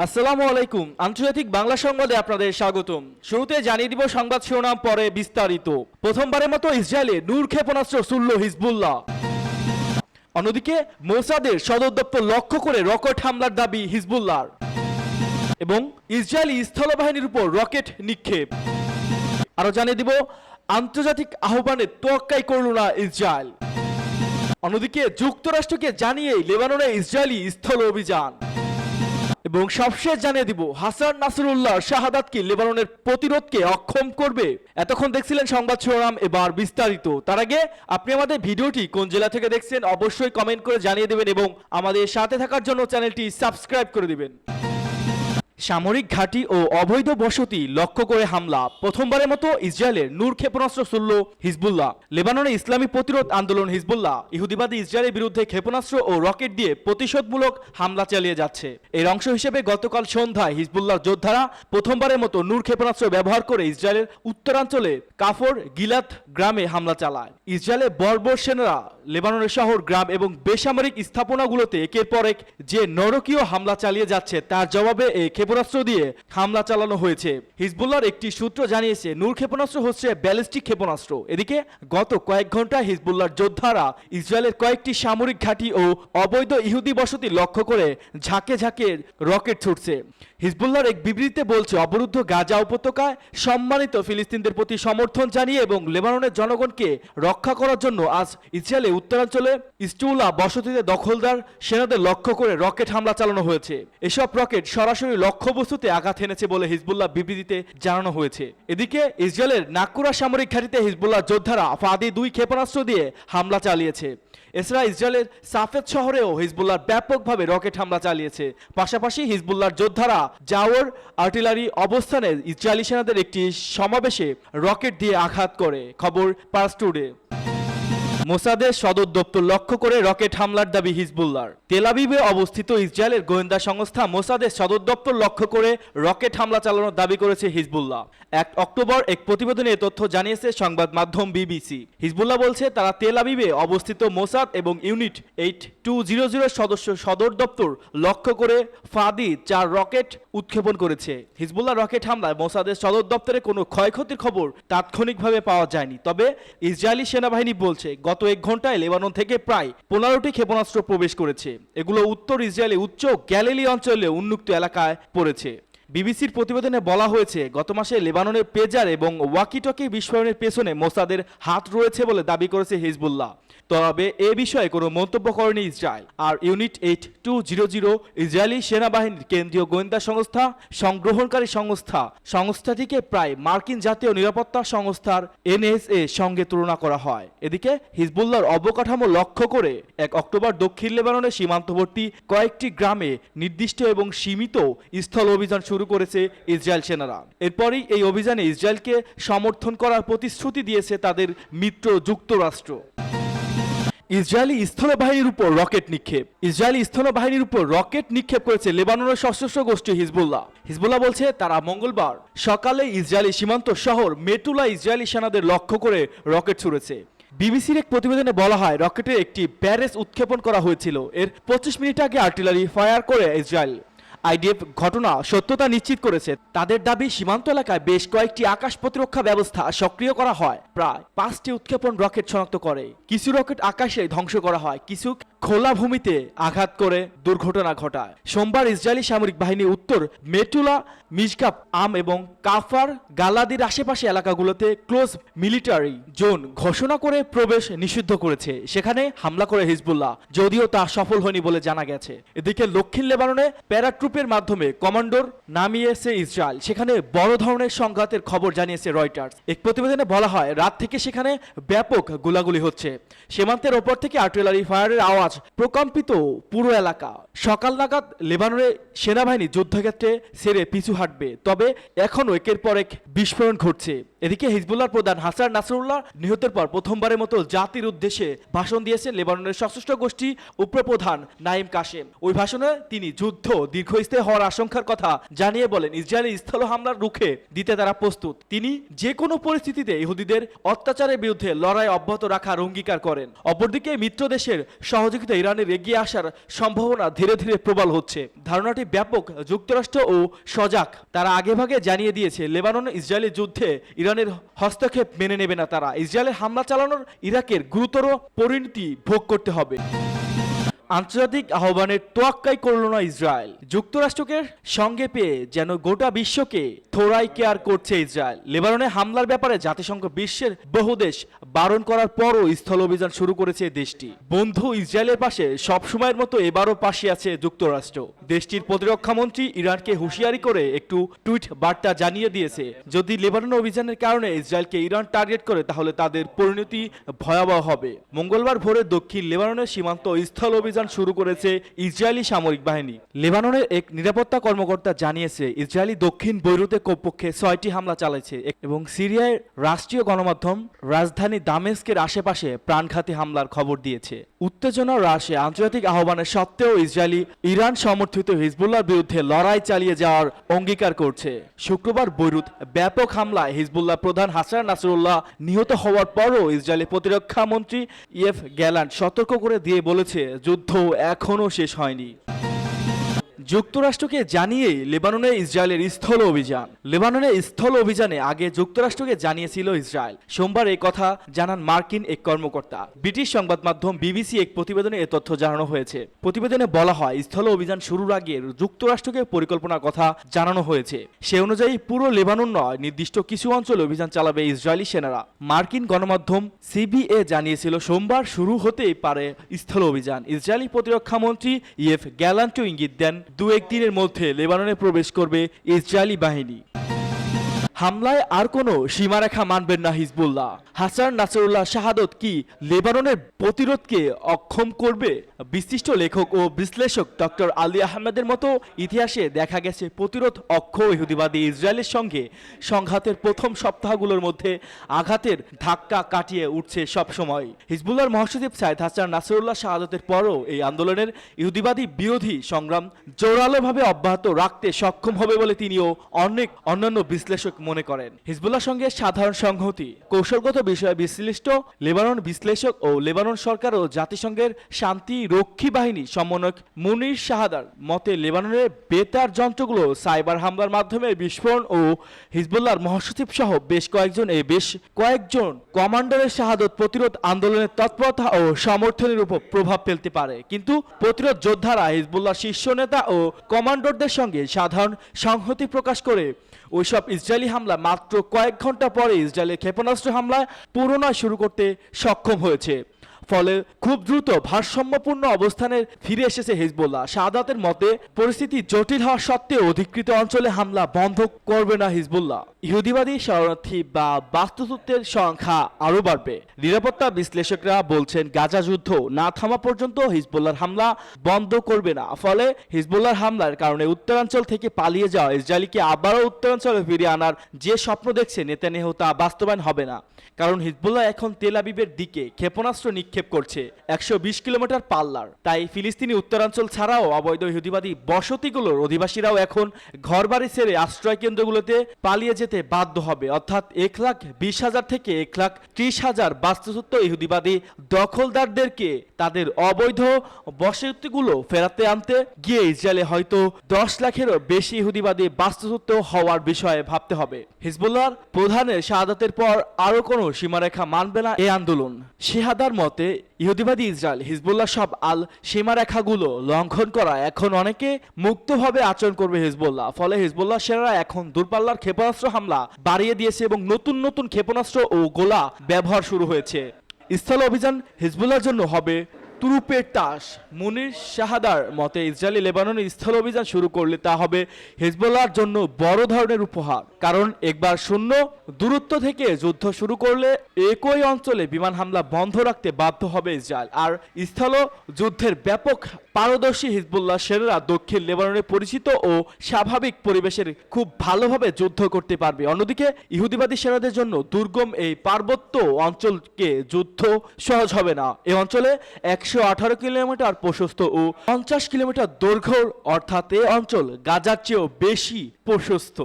আসসালামু আলাইকুম। আন্তর্জাতিক বাংলা সংবাদে আপনাদের স্বাগতম। শুরুতে জানিয়ে দিব সংবাদ শিরোনাম, পরে বিস্তারিত। প্রথমবারের মতো ইসরায়েলে নূর ক্ষেপণাস্ত্র ছুড়ল হিজবুল্লাহ। অন্যদিকে মোসাদের সদর দপ্তর লক্ষ্য করে রকেট হামলার দাবি হিজবুল্লাহর এবং ইসরায়েলি স্থলবাহিনীর উপর রকেট নিক্ষেপ। আরো জানিয়ে দিব আন্তর্জাতিক আহ্বানে তোয়াক্কাই করল না ইসরায়েল। অন্যদিকে যুক্তরাষ্ট্রকে জানিয়ে লেবাননে ইসরায়েলি স্থল অভিযান এবং সবশেষ জানিয়ে দিব হাসান নাসরুল্লাহর শাহাদাত কি লেবাননের প্রতিরোধকে অক্ষম করবে। এতক্ষণ দেখছিলেন সংবাদ শিরোনাম, এবার বিস্তারিত। তার আগে আপনি আমাদের ভিডিওটি কোন জেলা থেকে দেখছেন অবশ্যই কমেন্ট করে জানিয়ে দেবেন এবং আমাদের সাথে থাকার জন্য চ্যানেলটি সাবস্ক্রাইব করে দিবেন। সামরিক ঘাঁটি ও অবৈধ বসতি লক্ষ্য করে হামলা। প্রথমবারের মতো ইসরায়েলের নূর ক্ষেপণাস্ত্র ছুড়ল হিজবুল্লাহ। লেবাননে ইসলামী প্রতিরোধ আন্দোলন হিজবুল্লাহ ইহুদিবাদী ইসরায়েলের বিরুদ্ধে ক্ষেপণাস্ত্র ও রকেট দিয়ে প্রতিশোধমূলক হামলা চালিয়ে যাচ্ছে। এর অংশ হিসেবে গতকাল সন্ধ্যায় হিজবুল্লাহর যোদ্ধারা প্রথমবারের মতো নূর ক্ষেপণাস্ত্র ব্যবহার করে ইসরায়েলের উত্তরাঞ্চলে কাফর গিলাত গ্রামে হামলা চালায়। ইসরায়েলের বর্বর সেনারা লেবাননের শহর, গ্রাম এবং বেসামরিক স্থাপনাগুলোতে একের পর এক যে নরকীয় হামলা চালিয়ে যাচ্ছে তার জবাবে এই ক্ষেপণাস্ত্র দিয়ে হামলা চালানো হয়েছে। হিজবুল্লাহর একটি সূত্র জানিয়েছে নূর ক্ষেপণাস্ত্র হচ্ছে ব্যালিস্টিক ক্ষেপণাস্ত্র। এদিকে গত কয়েক ঘন্টায় হিজবুল্লাহর যোদ্ধারা ইসরায়েলের কয়েকটি সামরিক ঘাঁটি ও অবৈধ ইহুদি বসতি লক্ষ্য করে ঝাঁকে ঝাঁকে রকেট ছুটছে। হিজবুল্লাহর এক বিবৃতিতে বলছে, অবরুদ্ধ গাজা উপত্যকায় সম্মানিত ফিলিস্তিনদের প্রতি সমর্থন জানিয়ে এবং লেবাননের জনগণকে রক্ষা করার জন্য আজ ইসরায়েলে উত্তরাঞ্চলে ইস্টুলা বসতিতে দখলদার সেনাদের লক্ষ্য করে রকেট হামলা চালানো হয়েছে। এসব রকেট সরাসরি লক্ষ্যবস্তুতে আঘাত এনেছে বলে হিজবুল্লাহ বিবৃতিতে জানানো হয়েছে। এদিকে ইসরায়েলের নাকুরা সামরিক ঘাঁটিতে হিজবুল্লাহ যোদ্ধারা ফাঁদি 2 ক্ষেপণাস্ত্র দিয়ে হামলা চালিয়েছে। এছাড়া ইসরায়েলের সাফেদ শহরেও হিজবুল্লাহ ব্যাপকভাবে রকেট হামলা চালিয়েছে। পাশাপাশি হিজবুল্লাহর যোদ্ধারা জাওর আর্টিলারি অবস্থানে ইসরায়েলি সেনাদের একটি সমাবেশে রকেট দিয়ে আঘাত করে। খবর পার্স টুডে। মোসাদের সদর দপ্তর লক্ষ্য করে রকেট হামলার দাবি হিজবুল্লাহর। তেল আবিবে অবস্থিত ইসরায়েলের গোয়েন্দা সংস্থা মোসাদের সদর দপ্তর লক্ষ্য করে রকেট হামলা চালানোর দাবি করেছে হিজবুল্লাহ। 1 অক্টোবর এক প্রতিবেদনে এ তথ্য জানিয়েছে সংবাদ মাধ্যম বিবিসি। হিজবুল্লাহ বলছে তারা তেল আবিবে অবস্থিত মোসাদ এবং ইউনিট 8200 সদস্য সদর দপ্তর লক্ষ্য করে ফাদি 4 রকেট উৎক্ষেপণ করেছে। হিজবুল্লাহ রকেট হামলায় মোসাদের সদর দপ্তরে কোনো ক্ষয়ক্ষতির খবর তাৎক্ষণিকভাবে পাওয়া যায়নি। তবে ইসরায়েলি সেনাবাহিনী বলছে গত 1 ঘন্টায় লেবানন থেকে প্রায় 15টি ক্ষেপণাস্ত্র প্রবেশ করেছে। এগুলো উত্তর ইসরায়েলে উচ্চ গ্যালিলি অঞ্চলে উন্মুক্ত এলাকায় পড়েছে। বিবিসির প্রতিবেদনে বলা হয়েছে, গত মাসে লেবাননের পেজার এবং ওয়াকিটকি বিস্ফোরণের পেছনে মোসাদের হাত রয়েছে বলে দাবি করেছে হিজবুল্লাহ। তবে এ বিষয়ে কোনো মন্তব্য করেনি ইসরায়েল। আর ইউনিট 8200 ইসরায়েলি সেনাবাহিনীর কেন্দ্রীয় গোয়েন্দা সংস্থা, সংগ্রহণকারী সংস্থাটিকে প্রায় মার্কিন জাতীয় নিরাপত্তা সংস্থার NSA সঙ্গে তুলনা করা হয়। এদিকে হিজবুল্লাহর অবকাঠামো লক্ষ্য করে 1 অক্টোবর দক্ষিণ লেবাননের সীমান্তবর্তী কয়েকটি গ্রামে নির্দিষ্ট এবং সীমিত স্থল অভিযান শুরু করেছে ইসরায়েল সেনারা। এরপরই এই অভিযানে ইসরায়েলকে সমর্থন করার প্রতিশ্রুতি দিয়েছে তাদের মিত্র যুক্তরাষ্ট্র। ইসরায়েলি স্থলবাহিনীর উপর রকেট নিক্ষেপ। ইসরায়েলি স্থলবাহিনীর উপর রকেট নিক্ষেপ করেছে লেবাননের সশস্ত্র গোষ্ঠী হিজবুল্লাহ। হিজবুল্লাহ বলছে তারা মঙ্গলবার সকালে ইসরায়েলি সীমান্ত শহর মেটুলা ইসরায়েলি সেনাদের লক্ষ্য করে রকেট ছুড়েছে। বিবিসির এক প্রতিবেদনে বলা হয়, রকেটের একটি ব্যারেজ উৎক্ষেপণ করা হয়েছিল। এর 25 মিনিট আগে আর্টিলারি ফায়ার করে ইসরায়েল। আইডিএফ ঘটনা সত্যতা নিশ্চিত করেছে। তাদের দাবি, সীমান্ত এলাকায় বেশ কয়েকটি আকাশ প্রতিরক্ষা ব্যবস্থা সক্রিয় করা হয়। প্রায় 5টি উৎক্ষেপণ রকেট শনাক্ত করে। কিছু রকেট আকাশে ধ্বংস করা হয়, কিছু খোলা ভূমিতে আঘাত করে দুর্ঘটনা ঘটায়। সোমবার ইসরায়েলি সামরিক বাহিনী উত্তর মেটুলা, মিশগাব, আম এবং কাফার গালাদির আশেপাশে এলাকাগুলোতে ক্লোজ মিলিটারি জোন ঘোষণা করে প্রবেশ নিষিদ্ধ করেছে। সেখানে হামলা করে হিজবুল্লাহ, যদিও তা সফল হয়নি বলে জানা গেছে। এদিকে দক্ষিণ লেবাননে প্যারাট্রুপের মাধ্যমে কমান্ডোর নামিয়েছে ইসরায়েল। সেখানে বড় ধরনের সংঘাতের খবর জানিয়েছে রয়টার্স। এক প্রতিবেদনে বলা হয়, রাত থেকে সেখানে ব্যাপক গোলাগুলি হচ্ছে। সীমান্তের ওপর থেকে আর্টিলারি ফায়ারের আওয়াজ প্রকম্পিত পুরো এলাকা। সকাল নাগাদ লেবাননের সেনাবাহিনী যুদ্ধক্ষেত্রে ছেড়ে পিছু হাঁটবে, তবে এখনও একের পর এক বিস্ফোরণ ঘটছে। এদিকে হিজবুল্লাহর প্রধান হাসান নাসরুল্লাহ নিহতের পর প্রথমবারের মতো জাতির উদ্দেশ্যে ভাষণ দিয়েছেন লেবাননের সশস্ত্র গোষ্ঠী উপপ্রধান নাইম কাশেম। ওই ভাষণে তিনি যুদ্ধ দীর্ঘস্থায়ী হওয়ার আশঙ্কার কথা জানিয়ে বলেন ইসরায়েলি স্থল হামলার রুখে দিতে তারা প্রস্তুত। তিনি যে কোনো পরিস্থিতিতে ইহুদিদের অত্যাচারের বিরুদ্ধে লড়াই অব্যাহত রাখার অঙ্গীকার করেন। অপরদিকে মিত্র দেশের সহযোগিতা ইরানের এগিয়ে আসার সম্ভাবনা ধীরে ধীরে প্রবল হচ্ছে। ধারণাটি ব্যাপক, যুক্তরাষ্ট্র ও সজাগ। তারা আগেভাগে জানিয়ে দিয়েছে লেবানন ইসরায়েলি যুদ্ধে ইরানের হস্তক্ষেপ মেনে নেবে না তারা। ইসরায়েলের হামলা চালানোর ইরাকের গুরুতর পরিণতি ভোগ করতে হবে। আন্তর্জাতিক আহ্বানের তোয়াক্কাই করল না ইসরায়েল। যুক্তরাষ্ট্রকে সঙ্গে পেয়ে যেন গোটা বিশ্বকে থোড়াই কেয়ার করছে ইসরায়েল। লেবাননে হামলার ব্যাপারে জাতিসংঘ বিশ্বের বহু দেশ বারণ করার পরও স্থল অভিযান শুরু করেছে দেশটি। বন্ধু ইসরায়েলের পাশে সবসময়ের মতো এবারও পাশে আছে যুক্তরাষ্ট্র। দেশটির প্রতিরক্ষা মন্ত্রী ইরানকে হুঁশিয়ারি করে একটু টুইট বার্তা জানিয়ে দিয়েছে, যদি লেবানন অভিযানের কারণে ইসরায়েলকে ইরান টার্গেট করে তাহলে তাদের পরিণতি ভয়াবহ হবে। মঙ্গলবার ভোরে দক্ষিণ লেবাননের সীমান্ত স্থল অভিযান শুরু করেছে ইসরায়েলি সামরিক বাহিনী। লেবাননের এক নিরাপত্তা কর্মকর্তা জানিয়েছে ইসরায়েলি দক্ষিণ বৈরুতে কমপক্ষে 6টি হামলা চালাচ্ছে এবং সিরিয়ার রাষ্ট্রীয় গণমাধ্যম রাজধানী দামেস্কের আশেপাশে প্রাণঘাতী হামলার খবর দিয়েছে। উত্তেজনা হ্রাসে আন্তর্জাতিক আহ্বানের সত্ত্বেও ইসরায়েলি ইরান সমর্থিত হিজবুল্লাহর বিরুদ্ধে লড়াই চালিয়ে যাওয়ার অঙ্গীকার করছে। শুক্রবার বৈরুত ব্যাপক হামলায় হিজবুল্লাহ প্রধান হাসান নাসরুল্লাহ নিহত হওয়ার পরও ইসরায়েলি প্রতিরক্ষা মন্ত্রী ইয়েফ গ্যালান্ট সতর্ক করে দিয়ে বলেছে যুদ্ধ এখনো শেষ হয়নি। যুক্তরাষ্ট্রকে জানিয়ে লেবাননে ইসরায়েলের স্থল অভিযান। লেবাননের স্থল অভিযানে আগে যুক্তরাষ্ট্রকে জানিয়েছিল ইসরায়েল। সোমবার এই কথা জানান মার্কিন এক কর্মকর্তা। ব্রিটিশ সংবাদ মাধ্যম বিবিসি এক প্রতিবেদনে এ তথ্য জানানো হয়েছে। প্রতিবেদনে বলা হয় স্থল অভিযান শুরুর আগে যুক্তরাষ্ট্রকে পরিকল্পনার কথা জানানো হয়েছে। সে অনুযায়ী পুরো লেবানন নয়, নির্দিষ্ট কিছু অঞ্চলে অভিযান চালাবে ইসরায়েলি সেনারা। মার্কিন গণমাধ্যম সিবিএ জানিয়েছিল সোমবার শুরু হতেই পারে স্থল অভিযান। ইসরায়েলি প্রতিরক্ষা মন্ত্রী ইয়েফ গ্যালান্টও ইঙ্গিত দেন 2-1 দিনের মধ্যে লেবাননে প্রবেশ করবে ইসরায়েলি বাহিনী। হামলায় আর কোনো সীমারেখা মানবেন না হিজবুল্লাহ। হাসান নাসরুল্লাহ শাহাদত কি লেবাননের প্রতিরোধকে অক্ষম করবে? বিশিষ্ট লেখক ও বিশ্লেষক ডক্টর আলী আহমেদের মতো ইতিহাসে দেখা গেছে প্রতিরোধ অক্ষ ইহুদিবাদী ইসরায়েলের সঙ্গে সংঘাতের প্রথম সপ্তাহগুলোর মধ্যে আঘাতের ধাক্কা কাটিয়ে উঠছে সবসময়। হিজবুল্লাহর মহাসচিব সাইদ হাসান নাসরুল্লাহ শাহাদতের পরও এই আন্দোলনের ইহুদিবাদী বিরোধী সংগ্রাম জোরালোভাবে অব্যাহত রাখতে সক্ষম হবে বলে তিনিও অন্যান্য বিশ্লেষক মনে করেন। হিজবুল্লাহর সঙ্গে সাধারণ সংহতি কৌশলগত বিষয়ে বিশ্লিষ্ট লেবানন বিশ্লেষক ও লেবানন সরকার ও জাতিসংঘের শান্তি রক্ষী বাহিনী সমন্বয়ক মুনির শাহাদার মতে লেবাননের বেতার যন্ত্রগুলো সাইবার হামলার মাধ্যমে বিস্ফোরণ ও হিজবুল্লাহর মহাসচিব সহ বেশ কয়েকজন কমান্ডারের শাহাদত প্রতিরোধ আন্দোলনের তৎপরতা ও সমর্থনের উপর প্রভাব ফেলতে পারে। কিন্তু প্রতিরোধ যোদ্ধারা হিজবুল্লাহর শীর্ষ নেতা ও কমান্ডারদের সঙ্গে সাধারণ সংহতি প্রকাশ করে ওইসব ইসরায়েলি হামলা মাত্র কয়েক ঘন্টা পরে ইসরায়েলের ক্ষেপণাস্ত্র হামলা পুনরায় শুরু করতে সক্ষম হয়েছে। ফলে খুব দ্রুত ভারসাম্যপূর্ণ অবস্থানে ফিরে এসেছে হিজবুল্লাহ। শাহাদাতের মতে পরিস্থিতি জটিল হওয়া সত্ত্বেও অধিকৃত অঞ্চলে হামলা বন্ধ করবে না হিজবুল্লাহ। ইহুদিবাদী শরণার্থী বা বাস্তুতত্ত্বের সংখ্যা আরও বাড়বে। নিরাপত্তা বিশ্লেষকরা বলছেন গাজা যুদ্ধ না থামা পর্যন্ত হিজবুল্লাহর হামলা বন্ধ করবে না। ফলে হিজবুল্লাহর হামলার কারণে উত্তরাঞ্চল থেকে পালিয়ে যাওয়া ইসরায়েলকে আবারও উত্তরাঞ্চলে ফিরিয়ে আনার যে স্বপ্ন দেখছে নেতানিয়াহু তা বাস্তবায়ন হবে না। কারণ হিজবুল্লাহ এখন তেল আবিবের দিকে ক্ষেপণাস্ত্র নিক্ষেপ করছে 120 কিলোমিটার পাল্লার। তাই ফিলিস্তিনি উত্তরাঞ্চল ছাড়াও অবৈধ ইহুদিবাদী বসতিগুলোর অধিবাসীরাও এখন ঘরবাড়ি ছেড়ে আশ্রয় কেন্দ্রগুলোতে পালিয়ে যেতে বাধ্য হবে। অর্থাৎ 1,20,000 থেকে 1,30,000 বাস্তুচ্যুত ইহুদিবাদী দখলদারদেরকে তাদের অবৈধ বসতিগুলো ফেরাতে আনতে গিয়ে ইসরায়েলে হয়তো 10 লাখেরও বেশি ইহুদিবাদী বাস্তুচ্যুত হওয়ার বিষয়ে ভাবতে হবে। হিজবুল্লাহর প্রধানের শাহাদাতের পর আরও কোনো সীমারেখা মানবে না এই আন্দোলন। শাহাদার মতে ইহুদিবাদী ইসরায়েল হিজবুল্লাহ সব সীমারেখাগুলো লঙ্ঘন করা এখন অনেকে মুক্তভাবে আচরণ করবে হিজবুল্লাহ। ফলে হিজবুল্লাহ সেনারা এখন দূরপাল্লার ক্ষেপণাস্ত্র হামলা বাড়িয়ে দিয়েছে এবং নতুন ক্ষেপণাস্ত্র ও গোলা ব্যবহার শুরু হয়েছে। স্থল অভিযান হিজবুল্লাহর জন্য হবে তুরুপের তাস। মুনির শাহাদার মতে ইসরায়েলি লেবাননে স্থল অভিযান শুরু করলে তা হবে হিজবুল্লাহর জন্য বড় ধরনের উপহার। কারণ একবার শূন্য দূরত্ব থেকে যুদ্ধ শুরু করলে একই অঞ্চলে বিমান হামলা বন্ধ রাখতে বাধ্য হবে ইসরায়েল। আর স্থল যুদ্ধের ব্যাপক পারদর্শী হিজবুল্লাহ সেনারা দক্ষিণ লেবাননে পরিচিত ও স্বাভাবিক পরিবেশের খুব ভালোভাবে যুদ্ধ করতে পারবে। অন্যদিকে ইহুদিবাদী সেনাদের জন্য দুর্গম এই পার্বত্য অঞ্চলকে যুদ্ধ সহজ হবে না। এই অঞ্চলে 118 কিলোমিটার প্রশস্ত ও 50 কিলোমিটার দৈর্ঘ্য, অর্থাৎ এই অঞ্চল গাজার চেয়েও বেশি প্রশস্ত।